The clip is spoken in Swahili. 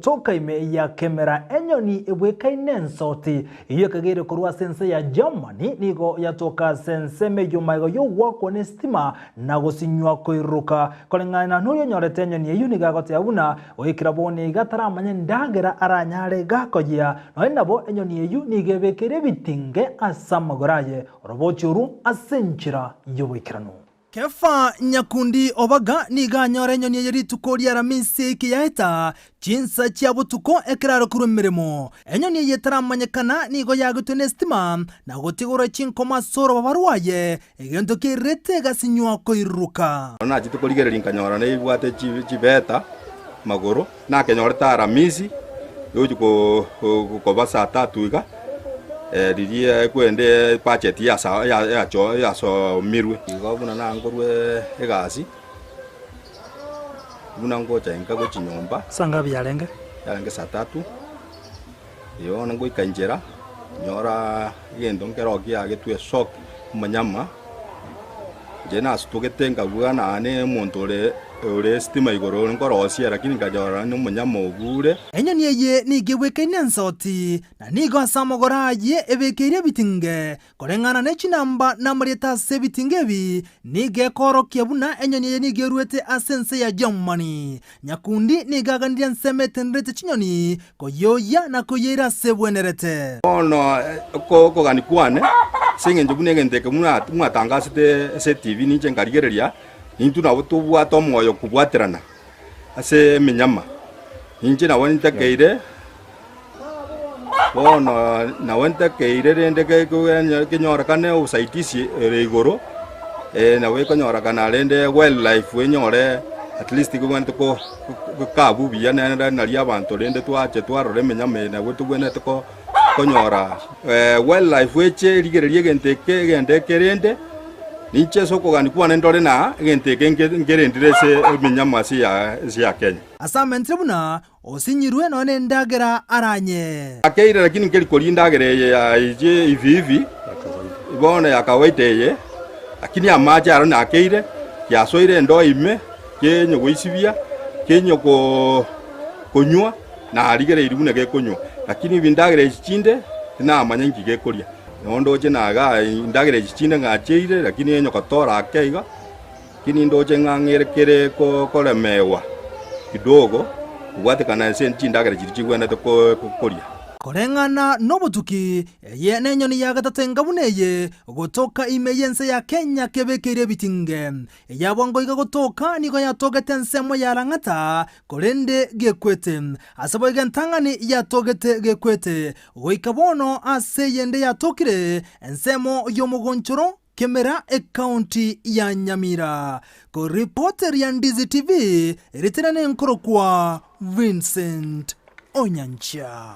gotoka ime ya kamera enyoni ebweka inensoti iyo kagere kurwa sense ya Germany nigo yatoka sense mejo maigo yo wako nestima na gosinywa koiruka kolengana nuyo nyorete enyoni eyu gagote abuna oikiraboni gataramanye ndagera aranyare gakogia no nabo enyoni eyu nigebekere bitinge asamagoraye robochuru asenchira yobikirano Kefa nyakundi obaga niga nyore nyoni yeri tukoria ramisi kiyaita jinsa chia butuko ekiraro kurumiremo enyoni yetaramanyekana nigo yagutune stima na gutigura chinkoma soro babarwaye egento kirete gasinywa koiruka na chitukorigereri nkanyora ne ibwate chibeta magoro na kenyoreta ramisi yuko ko basa 3 iga ririe kwende budget ya so mirwe igobuna na ngorwe egasi buna ngocha enka go chinyomba sanga byalenge yarenge 3 yo ngo ikanjera nyora yendo ngero gya getwe shock manyama jena stugetenga bwana ane montole ore stima igoro ngorosia lakini ngajora no munyama obure enyoni ye nigeweke nensoti na nigo asamogoraye ebekere bitinge korengana ne chinamba na mureta se bitingebi nige korokia buna enyoni ye nigeruete asense ya Germany nyakundi nigagandia nsemetenrete chinyoni koyoya na koyera sebwenerete ono ko ganikwane singe njubune ngenteke muna tangasite se TV ninje ngarigereria Nintu na watu buato moyo kubwaterana ase minyama ninje na wanta keire ono na wanta keire rende ke nyora kane usaitisi regoro na we ko nyora kana rende wildlife we nyore at least ko wanta ko kabu biya na ria bantu rende twache twarore minyama na wetu bwene ko nyora wildlife we che rigererie genteke rende Ninche soko gani kuwa nendore na gente ngerendire se minyama si ya Kenya. Asamentre buna osinyirwe none ndagera aranye. Akeire lakini ngeli koli ndagere ya ije ivivi. Ibona ya kawaiteye. Lakini amaje arana akeire ya soire ndo ime kenyo goisibia kenyo konywa na arigere iribune ge konywa. Lakini bindagere ichinde na amanyangi ge kolia. Ndoje naga ndagere chichinde ngacheire lakini enyo katora akeiga kini ndoje ngangerekere ko kolemewa kidogo ubwate kana senti ndagere chichigwenda to koria korengana nobutuki ye nenyoni ya gatatenga buneye gotoka imeyense ya Kenya kebekere bitinge yabongo iga gotoka niko yatogete nsemo ya rangata korende gekwete asabo igantangani yatogete gekwete goikabono ase yende yatokire nsemo yomugonchoro Kemera county ya Nyamira ko reporter ya Ndizi TV ritirane nkoro kwa Vincent Onyancha.